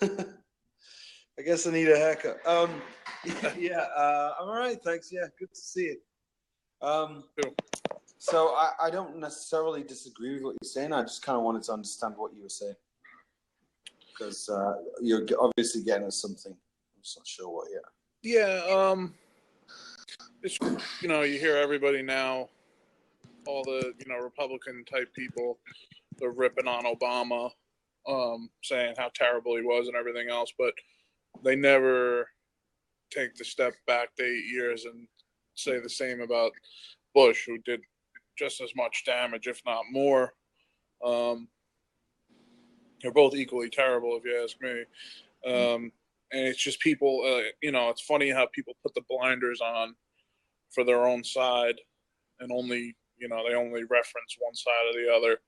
I guess I need a haircut. Yeah, I'm all right, thanks. Yeah, good to see you. So I don't necessarily disagree with what you're saying. I just kind of wanted to understand what you were saying. Because you're obviously getting at something. I'm just not sure what yet. Yeah, it's, you hear everybody now, all the, Republican-type people, they're ripping on Obama, saying how terrible he was and everything else, but they never take the step back to 8 years and say the same about Bush, who did just as much damage, if not more. They're both equally terrible, if you ask me. And it's just people, it's funny how people put the blinders on for their own side and only, they only reference one side or the other.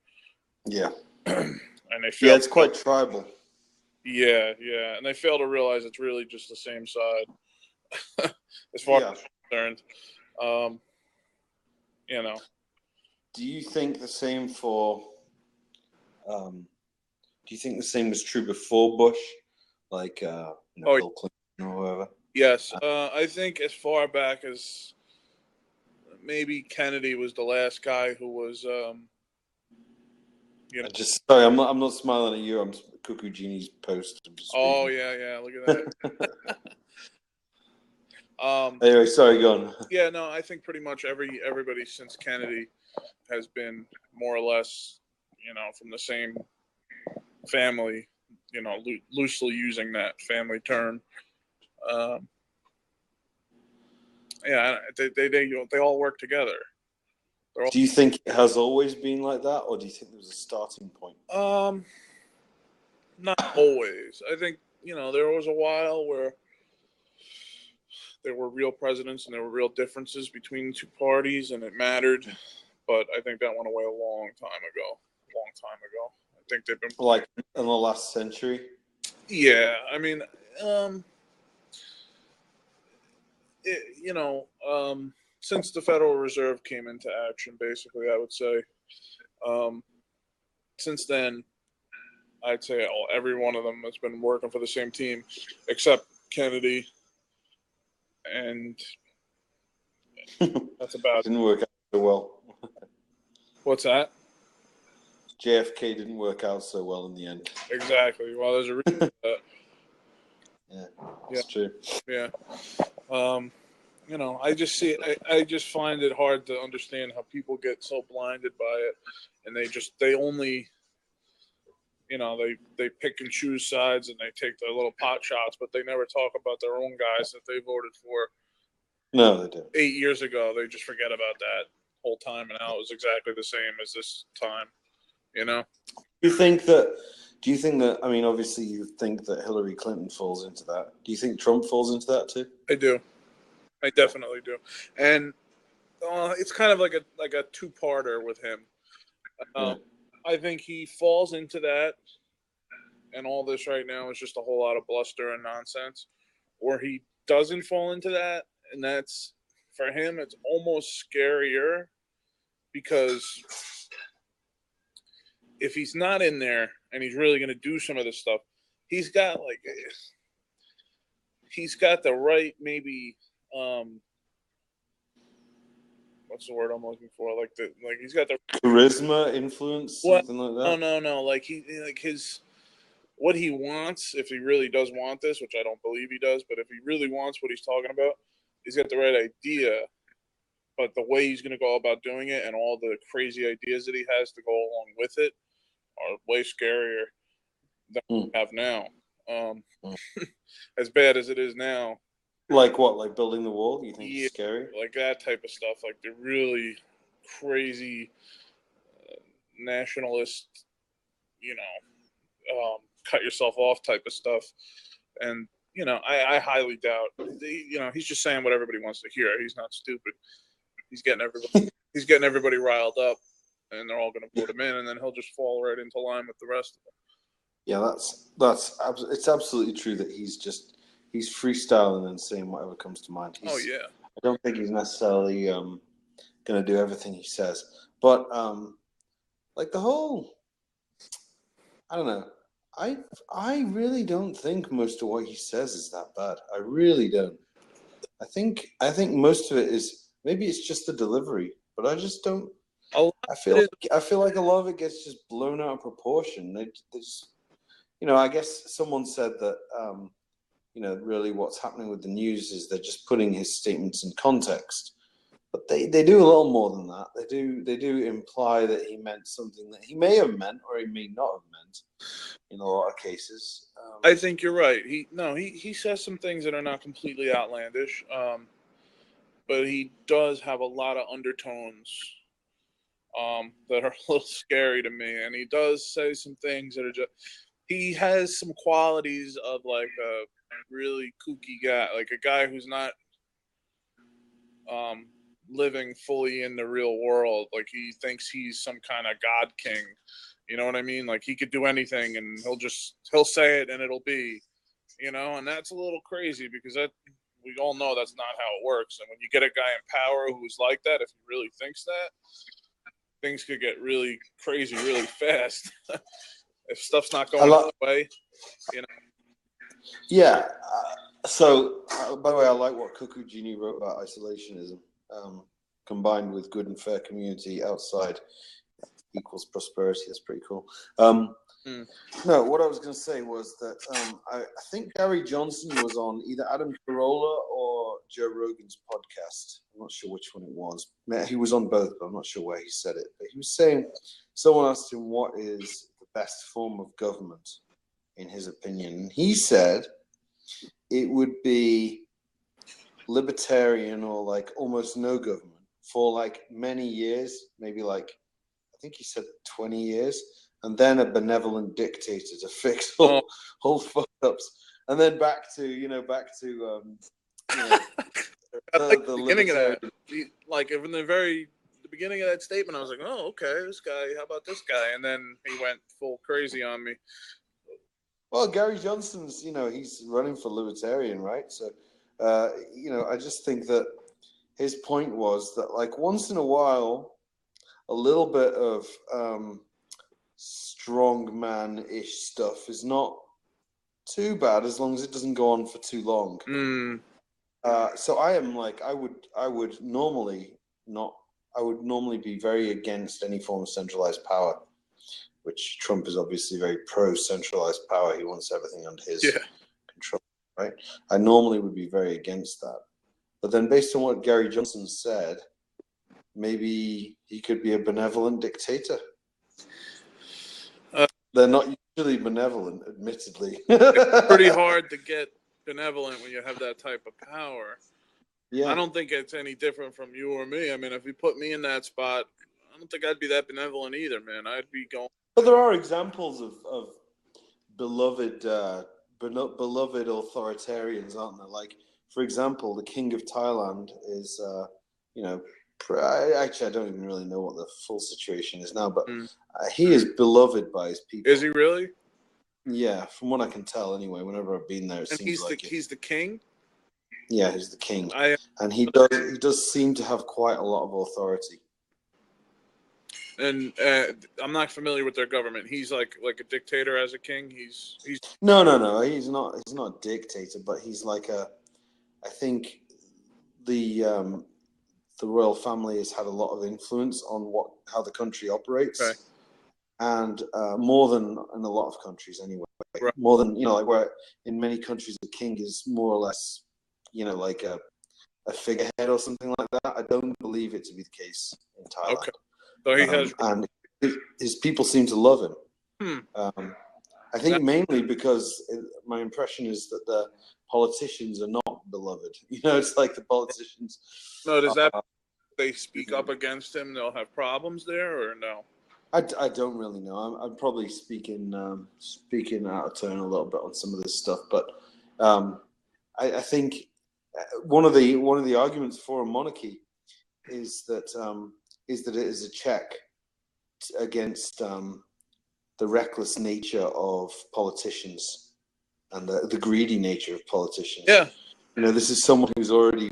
Yeah. And they feel it's quite tribal. Yeah, and they fail to realize it's really just the same side, as far as I'm concerned. Do you think the same for? Do you think the same was true before Bush, like Bill Clinton or whoever? Yes, I think as far back as maybe Kennedy was the last guy who was. Sorry, I'm not smiling at you. I'm Cuckoo Genie's post. Oh yeah, look at that. Anyway, sorry, go on. Yeah, no, I think pretty much everybody since Kennedy has been more or less, from the same family, loosely using that family term. They all work together. Do you think it has always been like that, or do you think there was a starting point? Not always. I think, there was a while where there were real presidents and there were real differences between the two parties, and it mattered. But I think that went away a long time ago. I think they've been like in the last century. Yeah, I mean, since the Federal Reserve came into action, basically, I would say, since then, I'd say every one of them has been working for the same team, except Kennedy, and that's about it. Didn't work out so well. What's that? JFK didn't work out so well in the end. Exactly. Well, there's a reason for that. Yeah, that's true. Yeah. I just find it hard to understand how people get so blinded by it, and they only, they pick and choose sides and they take their little pot shots, but they never talk about their own guys that they voted for. No, they don't. 8 years ago, they just forget about that whole time, and now it was exactly the same as this time. Do you think that? I mean, obviously, you think that Hillary Clinton falls into that. Do you think Trump falls into that too? I do. I definitely do, and it's kind of like a two-parter with him. I think he falls into that, and all this right now is just a whole lot of bluster and nonsense. Or he doesn't fall into that, and that's, for him, it's almost scarier, because if he's not in there and he's really going to do some of this stuff, he's got the right, maybe, what's the word I'm looking for? He's got the charisma, influence, something like that. No. What he wants, if he really does want this, which I don't believe he does, but if he really wants what he's talking about, he's got the right idea. But the way he's going to go about doing it and all the crazy ideas that he has to go along with it are way scarier than we have now. As bad as it is now. Like what? Like building the wall? You think it's scary? Like that type of stuff. Like the really crazy nationalist, cut yourself off type of stuff. And, I highly doubt, he's just saying what everybody wants to hear. He's not stupid. He's getting everybody riled up, and they're all going to vote him in, and then he'll just fall right into line with the rest of them. Yeah, it's absolutely true that he's freestyling and saying whatever comes to mind. I don't think he's necessarily going to do everything he says, but like the whole, I don't know. I really don't think most of what he says is that bad. I really don't. I think most of it is, maybe it's just the delivery, but I just don't. A lot I of it is, feel like a lot of it gets just blown out of proportion. They just, I guess someone said that really what's happening with the news is they're just putting his statements in context. But they do a little more than that. They do imply that he meant something that he may have meant or he may not have meant in a lot of cases. I think you're right. He says some things that are not completely outlandish, but he does have a lot of undertones that are a little scary to me, and he does say some things that are just. He has some qualities of like a really kooky guy, like a guy who's not living fully in the real world. Like he thinks he's some kind of god king. You know what I mean? Like he could do anything, and he'll say it, and it'll be, and that's a little crazy because we all know that's not how it works. And when you get a guy in power who's like that, if he really thinks that, things could get really crazy really fast. If stuff's not going his way, Yeah. So, by the way, I like what Cuckoo Genie wrote about isolationism. Combined with good and fair community outside equals prosperity. That's pretty cool. No, what I was going to say was that I think Gary Johnson was on either Adam Carolla or Joe Rogan's podcast. I'm not sure which one it was. He was on both, but I'm not sure where he said it. But he was saying, someone asked him what is the best form of government, in his opinion. And he said it would be libertarian or like almost no government for like many years, maybe like, I think he said 20 years, and then a benevolent dictator to fix all fuck ups, and then back to the beginning of that, like in the beginning of that statement, I was like, oh, okay, this guy, how about this guy? And then he went full crazy on me. Well, Gary Johnson's, he's running for libertarian, right? So, I just think that his point was that, like, once in a while, a little bit of strongman-ish stuff is not too bad as long as it doesn't go on for too long. So I am like, I would normally be very against any form of centralized power, which Trump is obviously very pro-centralized power. He wants everything under his control, right? I normally would be very against that. But then based on what Gary Johnson said, maybe he could be a benevolent dictator. They're not usually benevolent, admittedly. It's pretty hard to get benevolent when you have that type of power. Yeah. I don't think it's any different from you or me. I mean, if you put me in that spot, I don't think I'd be that benevolent either, man. I'd be going. But there are examples of beloved authoritarians, aren't there? Like, for example, the King of Thailand is, actually, I don't even really know what the full situation is now, but he is beloved by his people. Is he really? Yeah, from what I can tell, anyway. Whenever I've been there, it seems like he's the king. Yeah, he's the king, and he does seem to have quite a lot of authority. And I'm not familiar with their government. He's like a dictator as a king. He's no. He's not a dictator, but he's like I think the royal family has had a lot of influence on how the country operates, and more than in a lot of countries anyway. Right. More than like where in many countries the king is more or less, like a figurehead or something like that. I don't believe it to be the case in Thailand. Okay. So he has, and his people seem to love him. I think mainly because my impression is that the politicians are not beloved. It's like the politicians. No, does that they speak up against him? They'll have problems there, or no? I don't really know. I'm probably speaking out of turn a little bit on some of this stuff, but I think one of the arguments for a monarchy is that it is a check against the reckless nature of politicians and the greedy nature of politicians. Yeah. This is someone who's already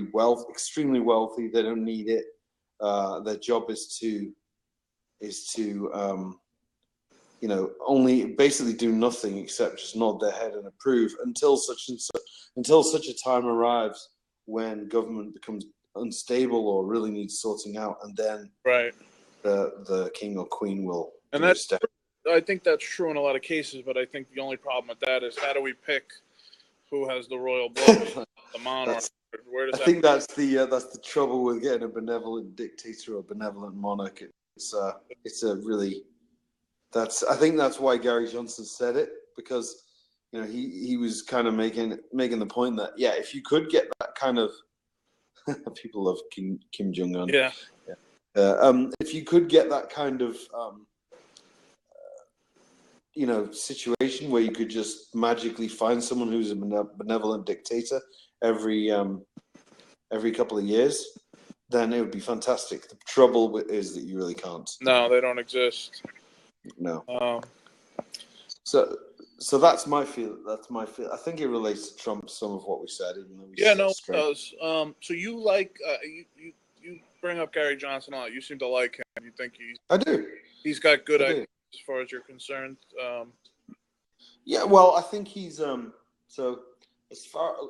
extremely wealthy. They don't need it. Their job is to only basically do nothing except just nod their head and approve until such a time arrives when government becomes unstable or really needs sorting out, and then right. the king or queen will And I think that's true in a lot of cases, but I think the only problem with that is how do we pick who has the royal blood, the monarch? Where does I think that's the trouble with getting a benevolent dictator or benevolent monarch. It's a really I think that's why Gary Johnson said it, because he was kind of making the point that if you could get that kind of people love Kim Jong Un. Yeah. If you could get that kind of situation where you could just magically find someone who's a benevolent dictator every couple of years, then it would be fantastic. The trouble is that you really can't. No, they don't exist. No. So that's my feel. I think it relates to Trump, some of what we said, even though it does. So you like you bring up Gary Johnson a lot. You seem to like him. You think I do. He's got good ideas as far as you're concerned. Yeah, well, I think he's so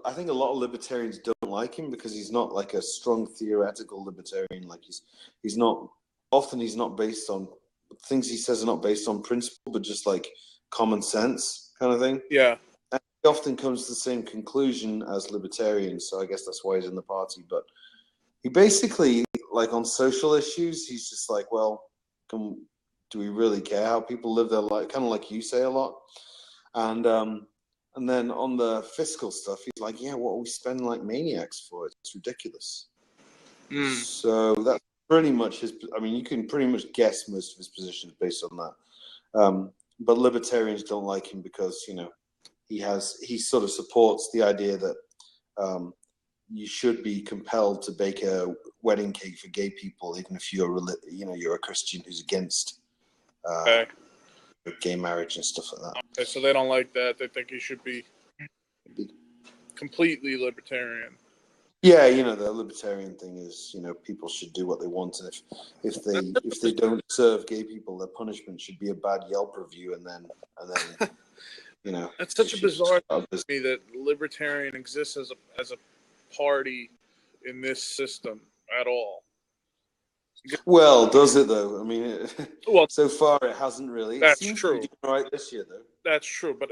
I think a lot of libertarians don't like him because he's not like a strong theoretical libertarian. Like he's not based on things he says are not based on principle, but just like common sense kind of thing. Yeah. And he often comes to the same conclusion as libertarians, so I guess that's why he's in the party. But he basically, like on social issues, he's just like, well, do we really care how people live their life? Kind of like you say a lot. And then on the fiscal stuff, he's like, yeah, what are we spending like maniacs for? It's ridiculous. So that's pretty much his. I mean, you can pretty much guess most of his positions based on that. But libertarians don't like him because he sort of supports the idea that you should be compelled to bake a wedding cake for gay people, even if you're a Christian who's against gay marriage and stuff like that. Okay, so they don't like that. They think he should be completely libertarian. Yeah, the libertarian thing is, people should do what they want, and if they don't serve gay people, their punishment should be a bad Yelp review, and then That's such a bizarre thing to me that libertarian exists as a party in this system at all. Well, does it though? I mean, so far it hasn't really. That's true. To be doing right this year, though. That's true, but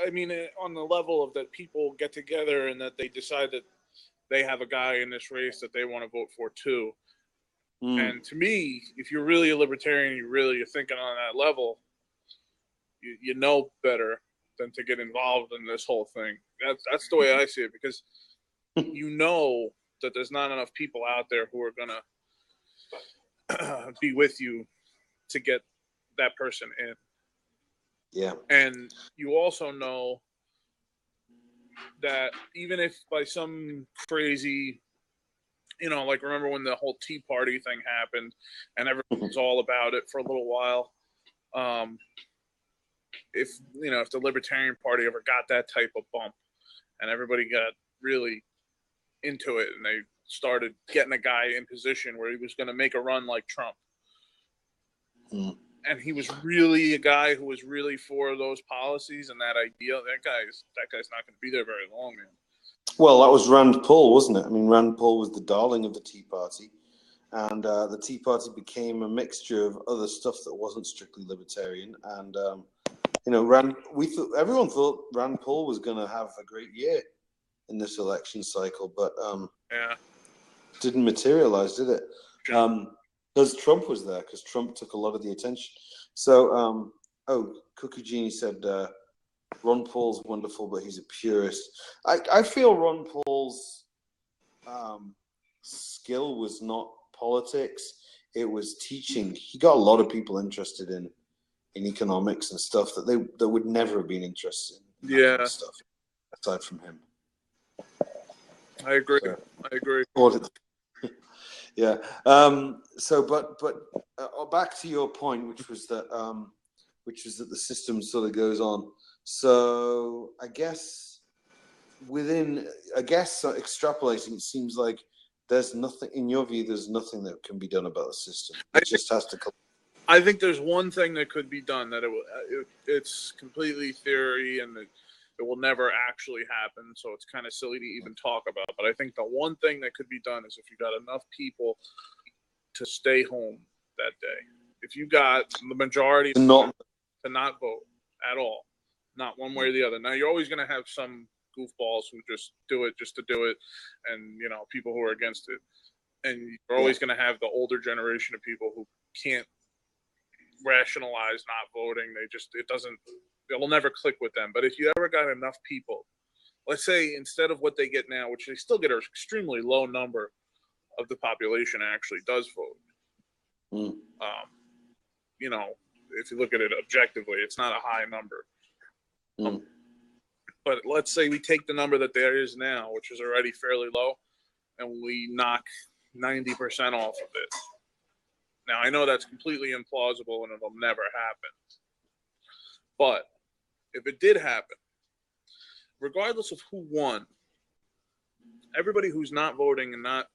I mean, on the level of that people get together and that they decide that they have a guy in this race that they want to vote for too. And to me, if you're really a libertarian, you're thinking on that level, you know better than to get involved in this whole thing. That's the way I see it, because you know that there's not enough people out there who are gonna be with you to get that person in. Yeah. And you also know that even if by some crazy, like remember when the whole Tea Party thing happened and everyone was all about it for a little while. If the Libertarian Party ever got that type of bump and everybody got really into it and they started getting a guy in position where he was going to make a run like Trump. And he was really a guy who was really for those policies and that idea. That guy's not going to be there very long, man. Well, that was Rand Paul, wasn't it? I mean, Rand Paul was the darling of the Tea Party, and the Tea Party became a mixture of other stuff that wasn't strictly libertarian. And everyone thought Rand Paul was going to have a great year in this election cycle, but didn't materialize, did it? Because Trump was there, because Trump took a lot of the attention. So, Cookie Genie said Ron Paul's wonderful, but he's a purist. I feel Ron Paul's skill was not politics; it was teaching. He got a lot of people interested in economics and stuff that would never have been interested in that kind of stuff aside from him. I agree. Yeah. So, but back to your point, which was that the system sort of goes on. So, I guess extrapolating, it seems like there's nothing in your view. There's nothing that can be done about the system. It just has to come. I think there's one thing that could be done that it's completely theory and it will never actually happen. So it's kind of silly to even talk about. But I think the one thing that could be done is if you got enough people to stay home that day. If you got the majority to not vote at all, not one way or the other. Now you're always going to have some goofballs who just do it just to do it, and people who are against it. And you're always going to have the older generation of people who can't rationalize not voting. It'll never click with them. But if you ever got enough people, let's say instead of what they get now, which they still get an extremely low number of the population actually does vote. If you look at it objectively, it's not a high number. But let's say we take the number that there is now, which is already fairly low, and we knock 90% off of it. Now, I know that's completely implausible and it'll never happen. But if it did happen, regardless of who won, everybody who's not voting and not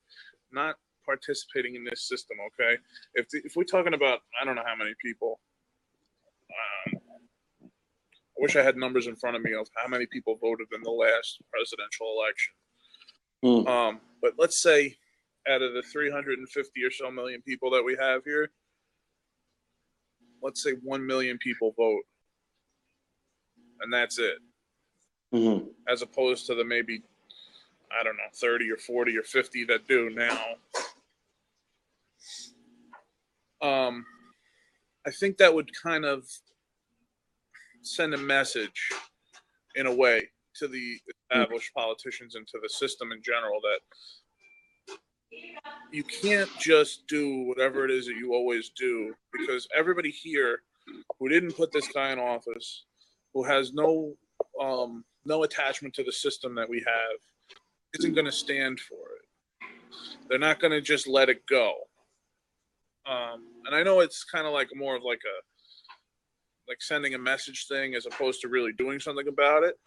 participating in this system, okay? If we're talking about, I don't know how many people, I wish I had numbers in front of me of how many people voted in the last presidential election. But let's say out of the 350 or so million people that we have here, let's say 1 million people vote. And that's it. As opposed to the maybe, I don't know, 30 or 40 or 50 that do now. I think that would kind of send a message in a way to the established politicians and to the system in general that you can't just do whatever it is that you always do, because everybody here who didn't put this guy in office, who has no attachment to the system that we have, isn't going to stand for it. They're not going to just let it go. And I know it's kind of like more of like sending a message thing as opposed to really doing something about it.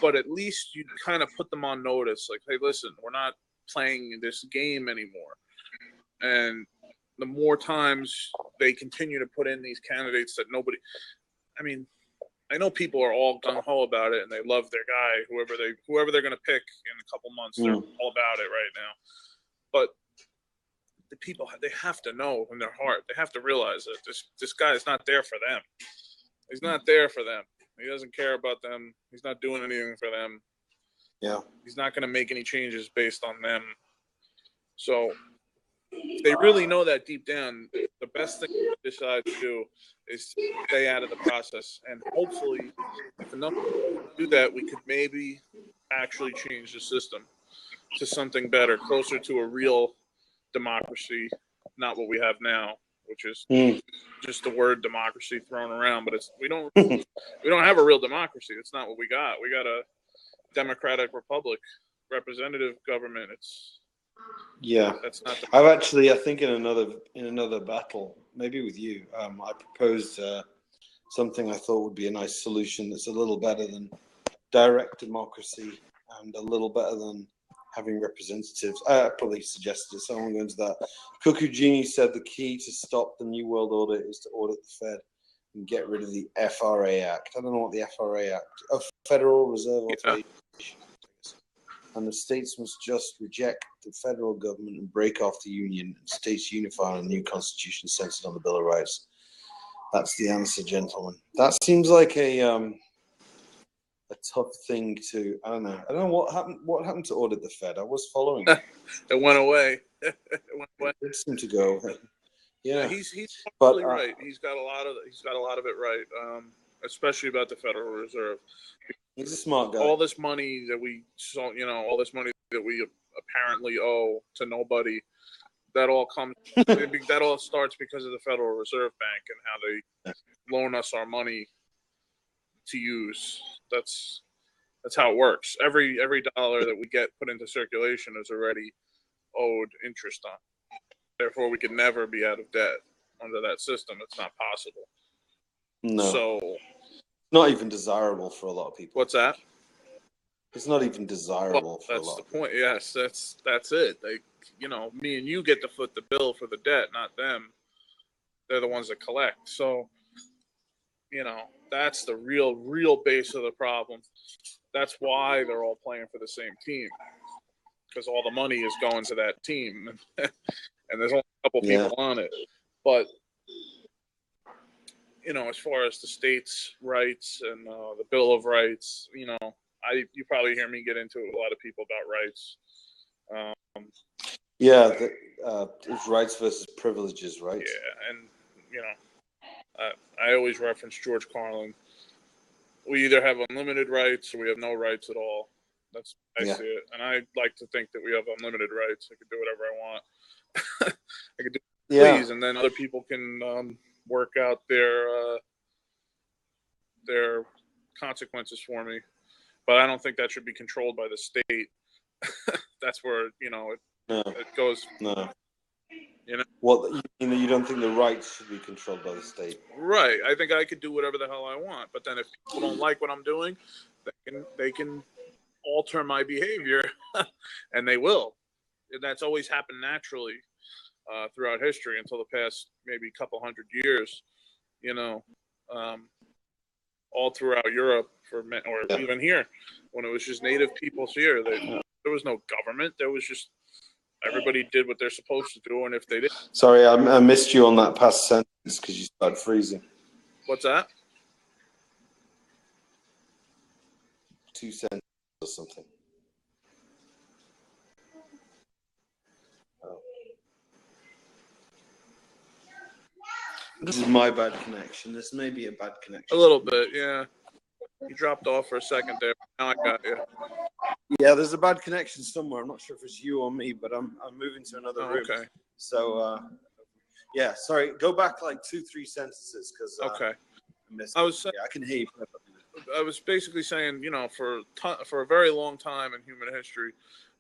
But at least you kind of put them on notice, like, hey, listen, we're not playing this game anymore. And the more times they continue to put in these candidates that nobody, I mean, I know people are all gung-ho about it and they love their guy, whoever they're going to pick in a couple months, they're all about it right now. But the people, they have to know in their heart, they have to realize that this guy is not there for them. He's not there for them. He doesn't care about them. He's not doing anything for them. Yeah. He's not going to make any changes based on them. So if they really know that deep down, the best thing to decide to do is to stay out of the process. And hopefully, if enough people do that, we could maybe actually change the system to something better, closer to a real democracy, not what we have now, which is just the word democracy thrown around. But we don't have a real democracy. It's not what we got. We got a democratic republic, representative government. That's not. I think in another battle, maybe with you, I proposed something I thought would be a nice solution that's a little better than direct democracy and a little better than having representatives. I probably suggested it, so I won't go into that. Cuckoo Genie said the key to stop the New World Order is to audit the Fed and get rid of the FRA Act. I don't know what the FRA Act, Federal Reserve Authorization. And the states must just reject the federal government and break off the union, and states unify on a new constitution centered on the Bill of Rights. That's the answer, gentlemen. That seems like a tough thing to. I don't know what happened. What happened to audit the Fed? I was following it. It went away. It seemed to go away. Yeah, he's probably right. He's got a lot of it right, especially about the Federal Reserve. He's a smart guy. All this money that we apparently owe to nobody, that all starts because of the Federal Reserve Bank and how they loan us our money to use. That's how it works. Every dollar that we get put into circulation is already owed interest on. Therefore, we could never be out of debt under that system. It's not possible. No. So, not even desirable for a lot of people. What's that? It's not even desirable for a lot. That's the point. Yes, that's it. Me and you get to foot the bill for the debt, not them. they're the ones that collect. So, that's the real base of the problem. That's why they're all playing for the same team, because all the money is going to that team, and there's only a couple people on it. But as far as the states' rights and the Bill of Rights, you probably hear me get into it with a lot of people about rights. It's rights versus privileges, right? Yeah, and I always reference George Carlin. We either have unlimited rights or we have no rights at all. That's how I see it, and I like to think that we have unlimited rights. I can do whatever I want. I can do please, and then other people can work out their consequences for me. But I don't think that should be controlled by the state. That's where it goes. No. Well, you don't think the rights should be controlled by the state? Right. I think I could do whatever the hell I want. But then if people don't like what I'm doing, they can alter my behavior, and they will. And that's always happened naturally throughout history until the past maybe couple hundred years. All throughout Europe or even here, when it was just native peoples here, there was no government. There was just everybody did what they're supposed to do, and if they did. Sorry, I missed you on that past sentence because you started freezing. What's that? 2 sentences or something. Oh. This is my bad connection. This may be a bad connection. A little bit, yeah. You dropped off for a second there. Now I got you. Yeah, there's a bad connection somewhere. I'm not sure if it's you or me, but I'm moving to another room. Okay. So, sorry. Go back like 2-3 sentences because okay. I was saying, I can hear you. I was basically saying, for a very long time in human history,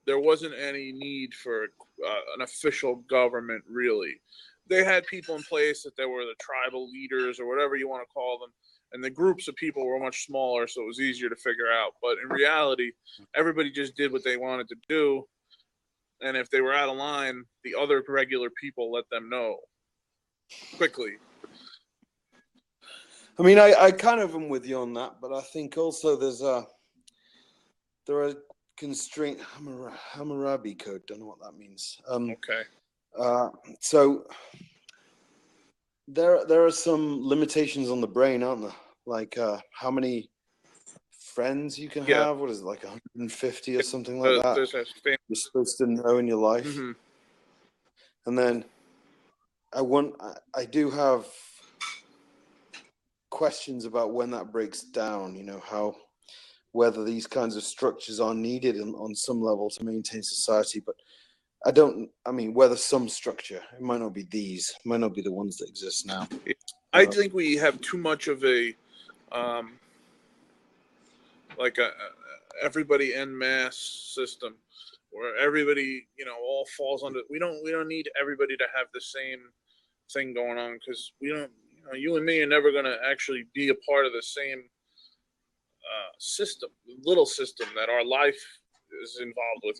there wasn't any need for an official government, really. They had people in place that they were the tribal leaders or whatever you want to call them. And the groups of people were much smaller, so it was easier to figure out. But in reality, everybody just did what they wanted to do. And if they were out of line, the other regular people let them know quickly. I mean, I kind of am with you on that, but I think also there are constraint Hammurabi code. Don't know what that means. Okay. So there are some limitations on the brain, aren't there? Like how many friends you can have? What is it, like 150 or something like that? You're supposed to know in your life. Mm-hmm. And then I do have questions about when that breaks down. Whether these kinds of structures are needed on some level to maintain society, but whether some structure, it might not be these, it might not be the ones that exist now. I think we have too much of a everybody en masse system where everybody, all falls under. We don't need everybody to have the same thing going on, because we don't. You and me are never going to actually be a part of the same little system that our life is involved with.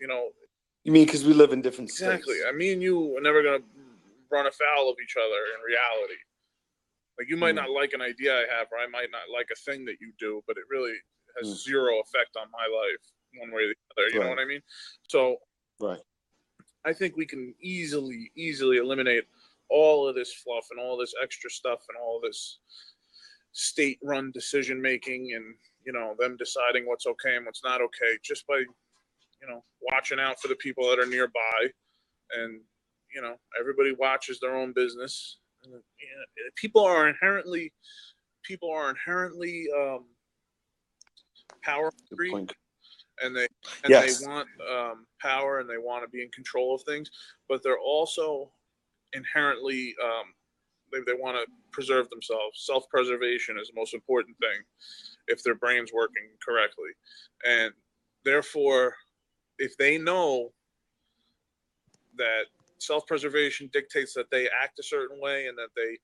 You mean because we live in different states? Exactly. Me and you are never going to run afoul of each other in reality. Like, you might not like an idea I have, or I might not like a thing that you do, but it really has zero effect on my life one way or the other. You know what I mean? So I think we can easily eliminate all of this fluff and all this extra stuff and all this state-run decision-making and, them deciding what's okay and what's not okay just by, watching out for the people that are nearby. And, everybody watches their own business. And, people are inherently power hungry, and they want power, and they want to be in control of things, but they're also inherently they want to preserve themselves. Self-preservation is the most important thing if their brain's working correctly. And therefore, if they know that self-preservation dictates that they act a certain way and that they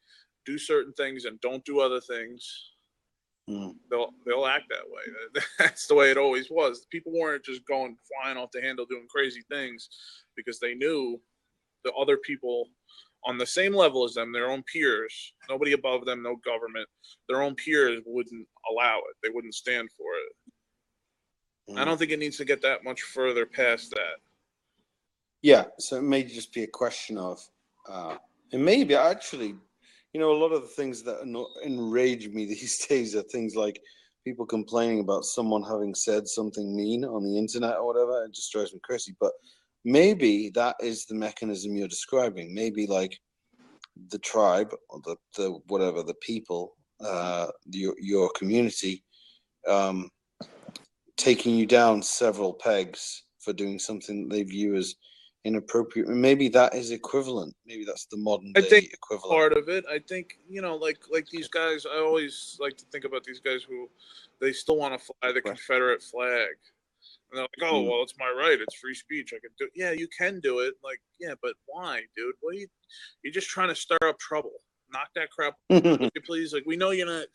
do certain things and don't do other things, they'll act that way. That's the way it always was. People weren't just going flying off the handle doing crazy things because they knew the other people on the same level as them, their own peers, nobody above them, no government, their own peers wouldn't allow it. They wouldn't stand for it. I don't think it needs to get that much further past that. Yeah, so it may just be a question of, and maybe actually, a lot of the things that enrage me these days are things like people complaining about someone having said something mean on the internet or whatever. It just drives me crazy. But maybe that is the mechanism you're describing. Maybe like the tribe or the whatever, the people, your community, taking you down several pegs for doing something that they view as inappropriate. And maybe that is equivalent. Maybe that's the modern day equivalent. Part of it, I think, like these guys, I always like to think about these guys who they still want to fly the Confederate flag. And they're like, oh, well, it's my right. It's free speech. I can do it. Yeah, you can do it. Like, yeah, but why, dude? What are you're just trying to stir up trouble. Knock that crap off, please. Like, we know you're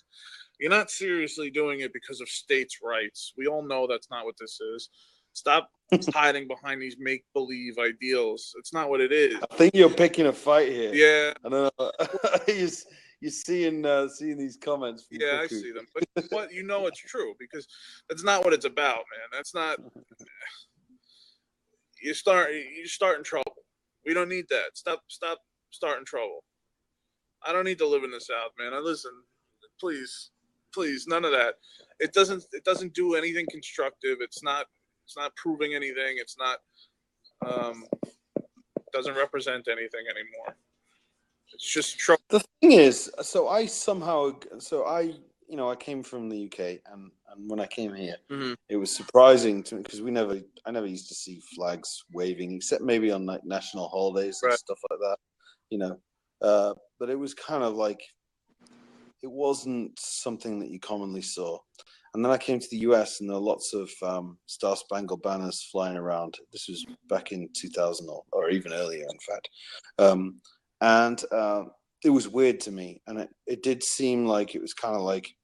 not seriously doing it because of states' rights. We all know that's not what this is. Stop hiding behind these make-believe ideals. It's not what it is. I think you're picking a fight here. Yeah. I don't know. You're seeing these comments. Yeah, I see them. But it's true because that's not what it's about, man. That's not. You starting trouble. We don't need that. Stop starting trouble. I don't need to live in the South, man. Listen, please, none of that. It doesn't do anything constructive. It's not proving anything. It's not doesn't represent anything anymore. It's just trouble. The thing is, I came from the UK, and when I came here, it was surprising to me because I never used to see flags waving except maybe on like national holidays and stuff like that, but it was kind of like it wasn't something that you commonly saw. And then I came to the US, and there are lots of Star Spangled Banners flying around. This was back in 2000 or even earlier, in fact. And it was weird to me. And it did seem like it was kind of like,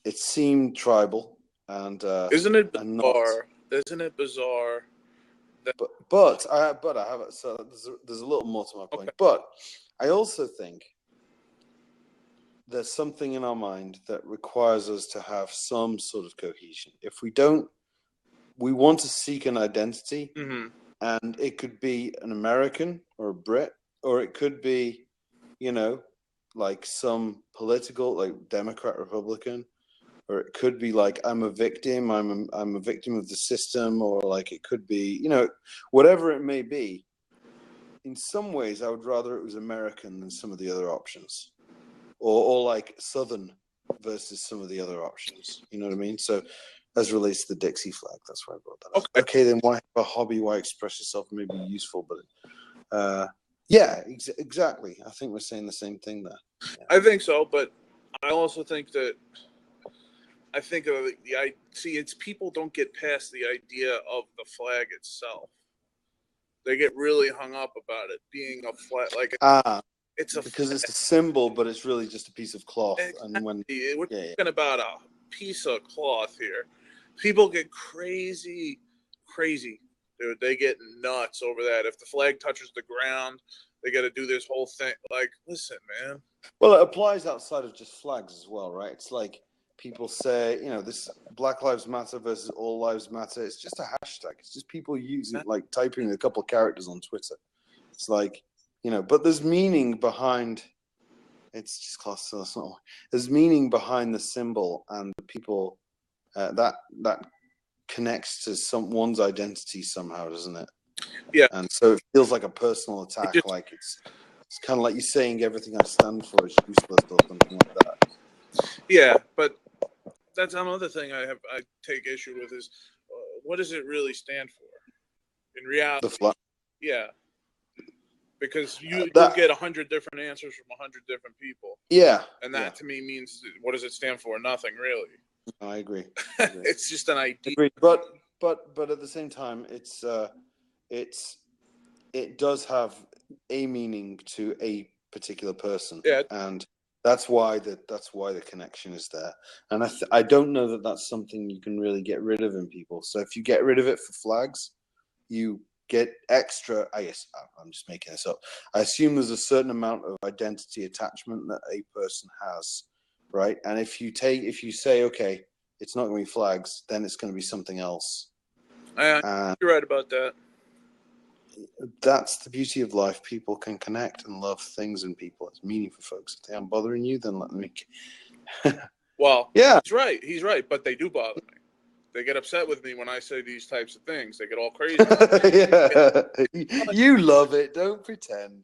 it seemed tribal. And isn't it bizarre? Isn't it bizarre? But I have it. So there's a little more to my point. Okay. But I also think there's something in our mind that requires us to have some sort of cohesion. If we don't, we want to seek an identity, and it could be an American or a Brit, or it could be, like some political, like Democrat, Republican, or it could be like I'm a victim, I'm a victim of the system, or like it could be, whatever it may be. In some ways, I would rather it was American than some of the other options. Or like Southern versus some of the other options. You know what I mean? So as relates to the Dixie flag, that's why I brought that up. Okay, then why have a hobby? Why express yourself? Maybe useful, but yeah, exactly. I think we're saying the same thing there. Yeah. I think so, but I also think that it's people don't get past the idea of the flag itself. They get really hung up about it being a flag, like it's a symbol, but it's really just a piece of cloth. Exactly. And when we're talking about a piece of cloth here, people get crazy, dude. They get nuts over that. If the flag touches the ground, they got to do this whole thing. Like, listen, man. Well, it applies outside of just flags as well, right? It's like people say, this Black Lives Matter versus All Lives Matter. It's just a hashtag. It's just people using like typing a couple of characters on Twitter. It's like, but there's meaning behind. It's just class. So that's not. There's meaning behind the symbol, and the people that connects to someone's identity somehow, doesn't it? Yeah. And so it feels like a personal attack. Like it's kind of like you're saying everything I stand for is useless or something like that. Yeah, but that's another thing I take issue with is what does it really stand for? In reality, the flag. Yeah. Because you'll get 100 different answers from 100 different people. Yeah. And that to me means, what does it stand for? Nothing, really. I agree. It's just an idea. But at the same time, it does have a meaning to a particular person. Yeah. And that's why the connection is there. And I don't know that that's something you can really get rid of in people. So if you get rid of it for flags, you get extra. I guess I'm just making this up. I assume there's a certain amount of identity attachment that a person has, right? And if you say, okay, it's not going to be flags, then it's going to be something else. You're right about that. That's the beauty of life. People can connect and love things and people. It's meaning for folks. If they aren't bothering you, then let me. Well, yeah, he's right, but they do bother me. They get upset with me when I say these types of things. They get all crazy. yeah. You love it. Don't pretend.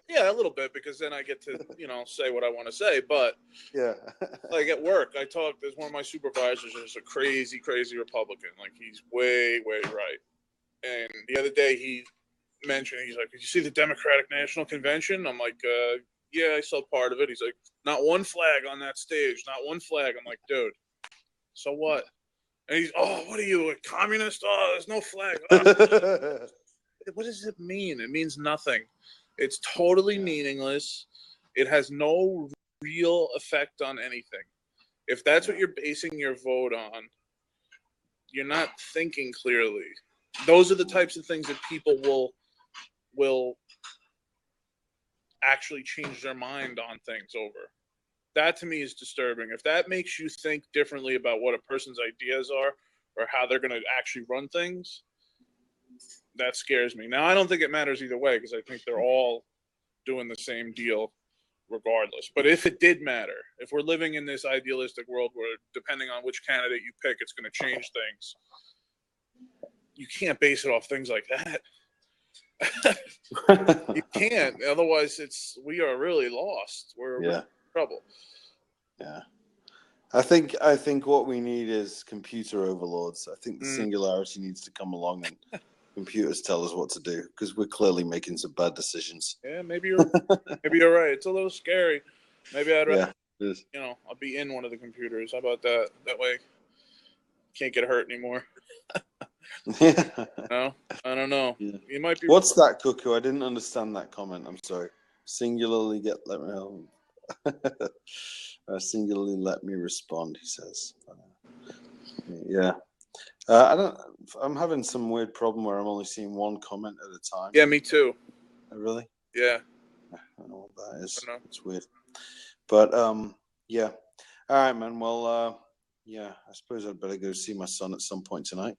Yeah, a little bit, because then I get to, say what I want to say. But yeah, like at work, there's one of my supervisors is a crazy, crazy Republican. Like, he's way, way right. And the other day he mentioned, he's like, "Did you see the Democratic National Convention?" I'm like, yeah, I saw part of it. He's like, "Not one flag on that stage, not one flag." I'm like, dude, so what? And he's, "Oh, what are you, a communist? Oh, there's no flag." Oh. What does it mean? It means nothing. It's totally meaningless. It has no real effect on anything. If that's what you're basing your vote on, you're not thinking clearly. Those are the types of things that people will actually change their mind on things over. That to me is disturbing. If that makes you think differently about what a person's ideas are or how they're going to actually run things, that scares me. Now, I don't think it matters either way, because I think they're all doing the same deal regardless. But if it did matter, if we're living in this idealistic world where depending on which candidate you pick, it's going to change things, you can't base it off things like that. You can't. Otherwise, we are really lost. We're in trouble. Yeah. I think what we need is computer overlords. I think the singularity needs to come along and computers tell us what to do, because we're clearly making some bad decisions. Yeah, maybe you're right. It's a little scary. Maybe I'd rather, I'll be in one of the computers. How about that? That way, can't get hurt anymore. Yeah. No, I don't know. Yeah. You might be. What's that, Cuckoo? I didn't understand that comment. I'm sorry. Singularly let me know. Singularly let me respond, he says. Yeah. I'm having some weird problem where I'm only seeing one comment at a time. Yeah, me too. Really? Yeah. I don't know what that is. It's weird. But yeah. All right, man. Well, yeah, I suppose I'd better go see my son at some point tonight.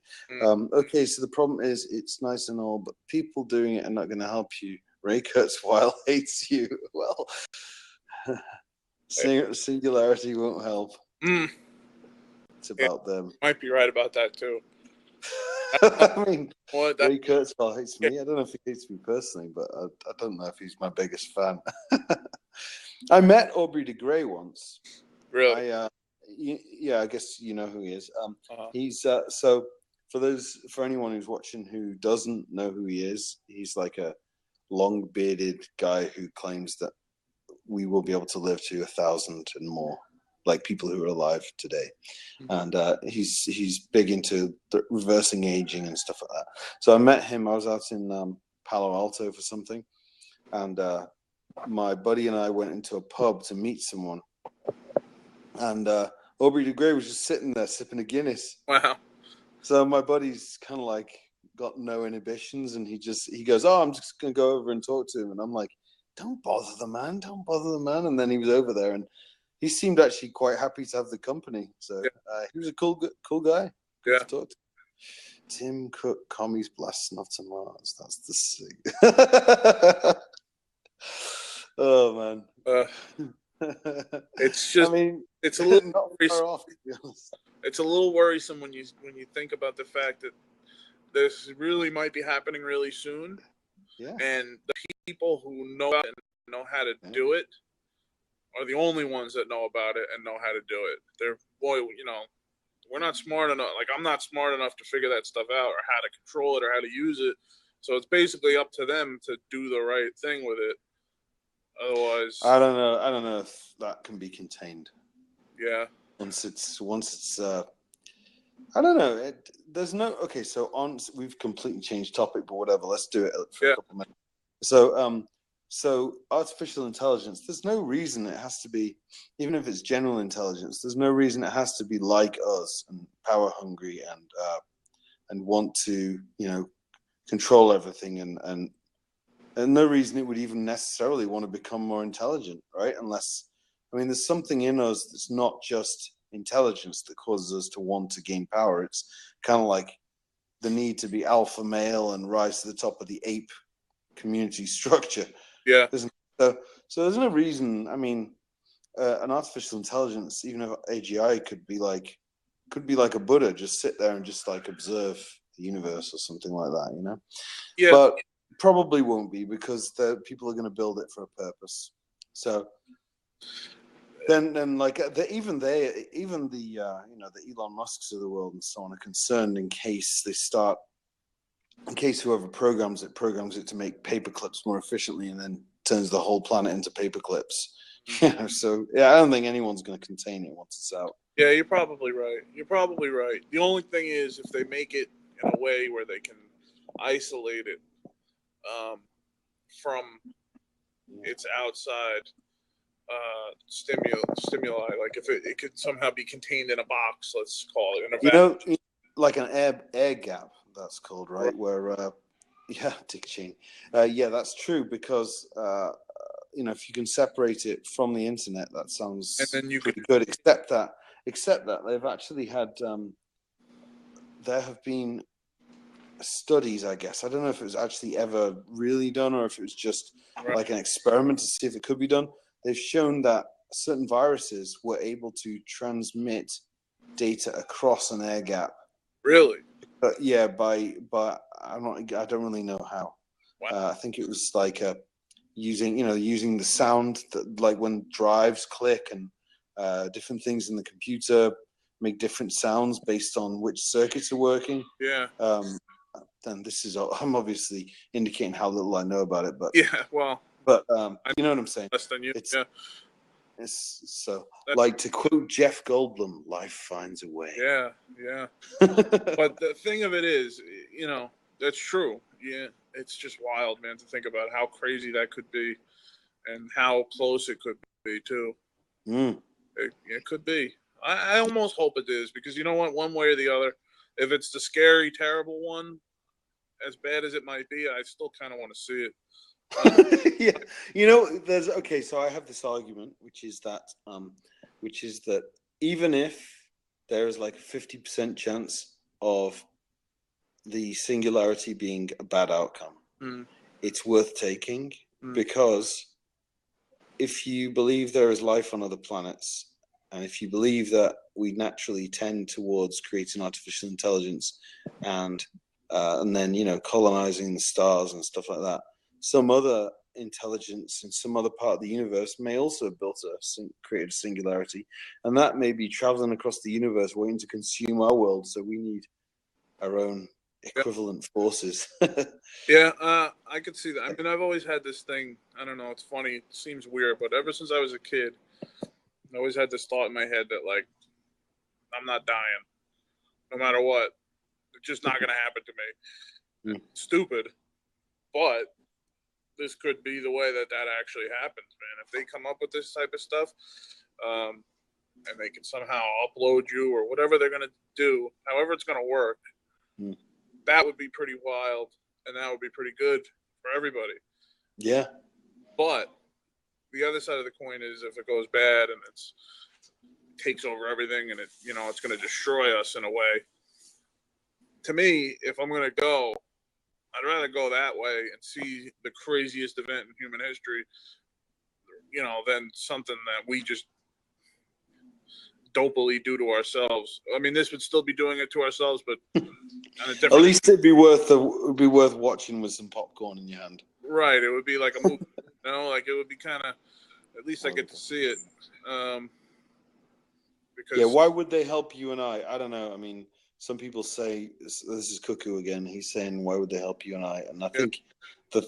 Okay, so the problem is, it's nice and all, but people doing it are not going to help you. Ray Kurzweil hates you. Well, singularity won't help. It's about them. Might be right about that too. I mean, Ray Kurzweil hates me. I don't know if he hates me personally, but I don't know if he's my biggest fan. I met Aubrey de Grey once. Really? Yeah, I guess you know who he is. He's so for anyone who's watching who doesn't know who he is, he's like a long bearded guy who claims that we will be able to live to 1,000 and more, like people who are alive today. And he's big into reversing aging and stuff like that. So I met him. I was out in Palo Alto for something, and my buddy and I went into a pub to meet someone. And Aubrey de Grey was just sitting there sipping a Guinness. Wow. So my buddy's kind of like got no inhibitions, and he goes, "Oh, I'm just gonna go over and talk to him." And I'm like, "Don't bother the man, don't bother the man." And then he was over there, and he seemed actually quite happy to have the company. So he was a cool guy. Good to talk to. Tim Cook, Commies Blasting Off to Mars. That's the sick. Oh man. It's just. I mean, it's a little not far off, to be honest. It's a little worrisome when you think about the fact that this really might be happening really soon. Yeah. And the people who know and know how to do it are the only ones that know about it and know how to do it. We're not smart enough. Like, I'm not smart enough to figure that stuff out or how to control it or how to use it. So it's basically up to them to do the right thing with it. Otherwise, I don't know if that can be contained. Yeah. Once it's I don't know. There's no okay. So we've completely changed topic, but whatever. Let's do it for a couple minutes. So artificial intelligence. There's no reason it has to be, even if it's general intelligence. There's no reason it has to be like us and power hungry and want to control everything, and no reason it would even necessarily want to become more intelligent, right? Unless, I mean, there's something in us that's not just intelligence that causes us to want to gain power. It's kind of like the need to be alpha male and rise to the top of the ape community structure. Yeah. So there's no reason. I mean, an artificial intelligence, even if AGI, could be like a Buddha, just sit there and just like observe the universe or something like that, you know? Yeah. But probably won't be, because the people are going to build it for a purpose. So then like even the you know, the Elon Musks of the world and so on are concerned in case whoever programs it to make paper clips more efficiently, and then turns the whole planet into paper clips. Yeah, so yeah, I don't think anyone's going to contain it once it's out. Yeah, you're probably right. The only thing is, if they make it in a way where they can isolate it from its outside stimuli, like if it could somehow be contained in a box, let's call it, in a vacuum. You know, like an air gap, that's called, right? Where yeah, Dick Cheney. Yeah, that's true, because you know, if you can separate it from the internet, that sounds pretty good. Except that they've actually had there have been studies, I guess. I don't know if it was actually ever really done, or if it was just like an experiment to see if it could be done. They've shown that certain viruses were able to transmit data across an air gap. Really? But yeah, but I don't really know how. Wow. I think it was like using the sound that, like when drives click and different things in the computer make different sounds based on which circuits are working. Yeah. Then this is, I'm obviously indicating how little I know about it, but yeah, well, but you know what I'm saying. Less than you. Yeah. It's so, like, to quote Jeff Goldblum, life finds a way. Yeah, yeah. But the thing of it is, you know, that's true. Yeah, it's just wild, man, to think about how crazy that could be, and how close it could be too. It could be. I almost hope it is, because you know what? One way or the other, if it's the scary, terrible one, as bad as it might be, I still kind of want to see it. Yeah, you know, so I have this argument, which is that even if there is like a 50% chance of the singularity being a bad outcome, it's worth taking, because if you believe there is life on other planets, and if you believe that we naturally tend towards creating artificial intelligence and then, you know, colonizing the stars and stuff like that, some other intelligence in some other part of the universe may also have created a singularity, and that may be traveling across the universe waiting to consume our world. So we need our own equivalent forces. Yeah, I could see that. I mean, I've always had this thing. I don't know. It's funny. It seems weird, but ever since I was a kid, I always had this thought in my head that, like, I'm not dying, no matter what. It's just not going to happen to me. Stupid, but this could be the way that actually happens, man. If they come up with this type of stuff, and they can somehow upload you or whatever they're going to do, however it's going to work, that would be pretty wild, and that would be pretty good for everybody. Yeah. But the other side of the coin is, if it goes bad and it takes over everything, and it's going to destroy us in a way. To me, if I'm going to go, I'd rather go that way and see the craziest event in human history, you know, than something that we just dopily do to ourselves. I mean, this would still be doing it to ourselves, but on a different. At least it'd be worth watching with some popcorn in your hand. Right, it would be like a movie. Like it would be kind of. At least I get to see it. Because why would they help you and I? I don't know. I mean, some people say, this is Cuckoo again. He's saying, why would they help you and I? And I think the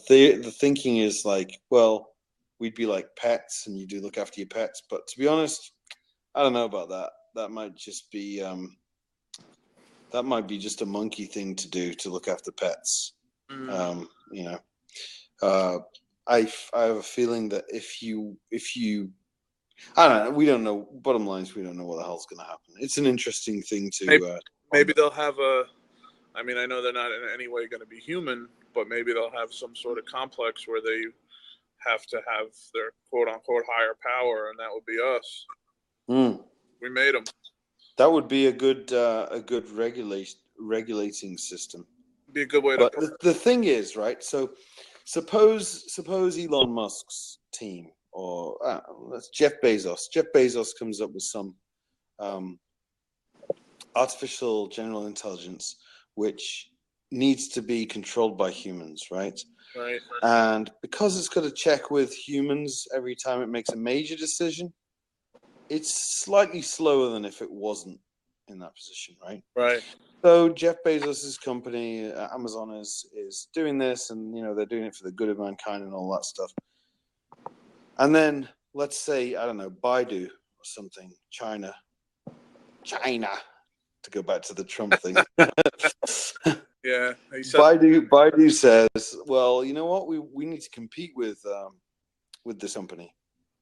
thinking is like, well, we'd be like pets, and you do look after your pets. But to be honest, I don't know about that. That might just be just a monkey thing to do, to look after pets. You know, I have a feeling that if you I don't know. We don't know. Bottom line is, we don't know what the hell's going to happen. It's an interesting thing to. Maybe they'll have a I mean, I know they're not in any way going to be human, but maybe they'll have some sort of complex where they have to have their quote unquote higher power, and that would be us. Mm. We made them. That would be a good regulating system. Be a good way But to. the thing is, right? So suppose Elon Musk's team, or that's Jeff Bezos. Jeff Bezos comes up with some artificial general intelligence which needs to be controlled by humans, right? Right. And because it's got to check with humans every time it makes a major decision, it's slightly slower than if it wasn't in that position, right? Right. So Jeff Bezos's company, Amazon, is doing this, and they're doing it for the good of mankind and all that stuff. And then let's say, I don't know, Baidu or something, China, to go back to the Trump thing. Yeah. He said, Baidu says, well, you know what? We need to compete with this company.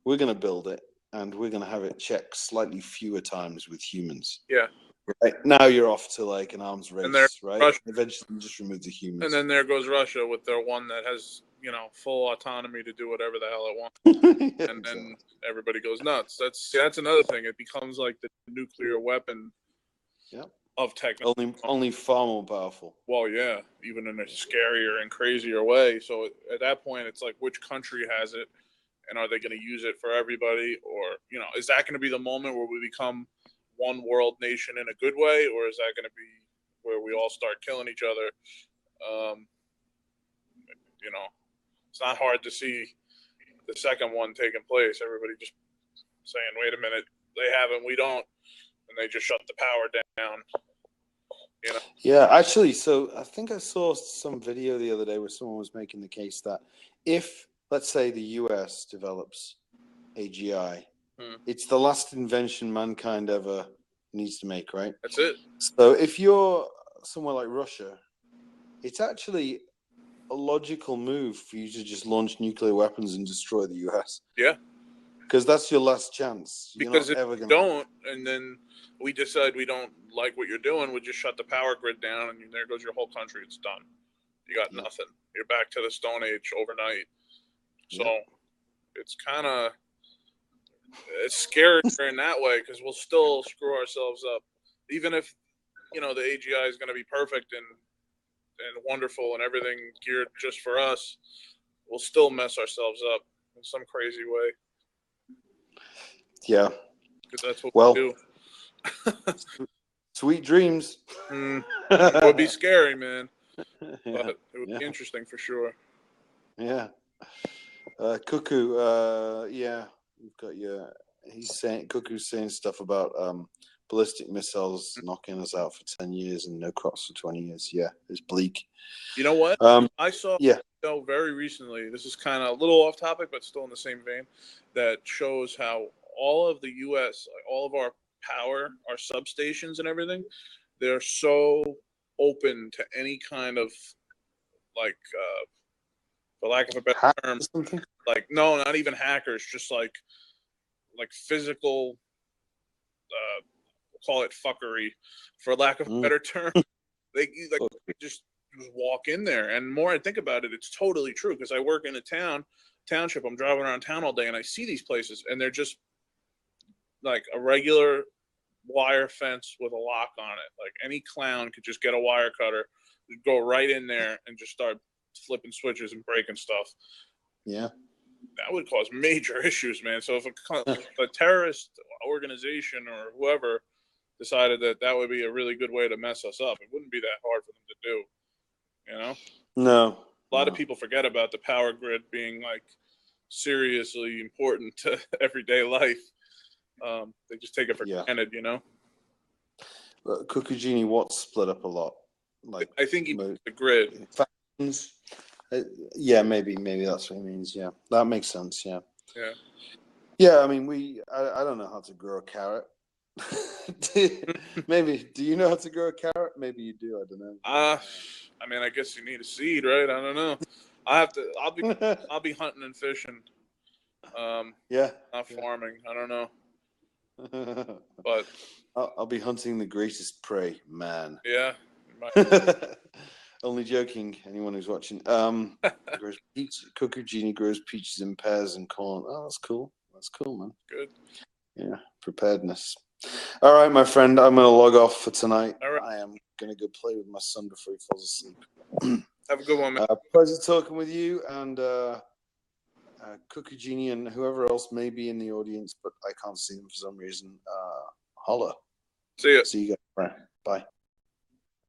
We're going to build it, and we're going to have it checked slightly fewer times with humans. yeah. Right. Now you're off to like an arms And race, right? Eventually, just remove the humans. And then there goes Russia with their one that has, full autonomy to do whatever the hell it wants. Yeah, And exactly. then everybody goes nuts. That's another thing. It becomes like the nuclear weapon of technology. Only far more powerful. Well, yeah, even in a scarier and crazier way. So at that point, it's like, which country has it, and are they going to use it for everybody, or is that going to be the moment where we become one world nation in a good way, or is that going to be where we all start killing each other? It's not hard to see the second one taking place. Everybody just saying, "Wait a minute, they haven't, we don't," and they just shut the power down. Yeah, actually, so I think I saw some video the other day where someone was making the case that if, let's say, the US develops AGI, it's the last invention mankind ever needs to make, right? That's it. So if you're somewhere like Russia, it's actually a logical move for you to just launch nuclear weapons and destroy the US. Yeah. Because that's your last chance. Because if you don't, and then we decide we don't like what you're doing, we just shut the power grid down, and there goes your whole country. It's done. You got nothing. You're back to the Stone Age overnight. So it's kind of scary in that way, because we'll still screw ourselves up. Even if, the AGI is going to be perfect and wonderful and everything geared just for us, we'll still mess ourselves up in some crazy way. Yeah. Because that's what we do. Sweet dreams. It would be scary, man. But it would be interesting for sure. Yeah. Cuckoo, you've got Cuckoo's saying stuff about ballistic missiles knocking us out for 10 years and no crops for 20 years. Yeah, it's bleak. You know what? I saw very recently, this is kind of a little off topic, but still in the same vein, that shows how all of the U.S., all of our power, our substations and everything, they're so open to any kind of, like, for lack of a better term, like, no, not even hackers, just like physical, we'll call it fuckery, for lack of a better term. They just walk in there. And more I think about it, it's totally true, because I work in a township. I'm driving around town all day, and I see these places, and they're just like a regular wire fence with a lock on it. Like, any clown could just get a wire cutter, go right in there, and just start flipping switches and breaking stuff. Yeah. That would cause major issues, man. So if a terrorist organization or whoever decided that would be a really good way to mess us up, it wouldn't be that hard for them to do. No. A lot of people forget about the power grid being like seriously important to everyday life. They just take it for granted, Cuckoo Genie Watts split up a lot. Like, I think he the grid. Factions. Maybe that's what he means. Yeah, that makes sense. Yeah. Yeah. I mean, I don't know how to grow a carrot. Maybe. Do you know how to grow a carrot? Maybe you do. I don't know. I mean, I guess you need a seed, right? I don't know. I'll be hunting and fishing. Not farming. I don't know. But I'll be hunting the greatest prey, man. Yeah, Only joking. Anyone who's watching. Grows peach, Cuckoo Genie grows peaches in pears and corn. Oh, that's cool. That's cool, man. Good. Yeah, preparedness. All right, my friend. I'm going to log off for tonight. All right. I am going to go play with my son before he falls asleep. Have a good one, man. Pleasure talking with you, and Cuckoo Genie and whoever else may be in the audience, but I can't see them for some reason. Holla. See ya. See you guys. Bye.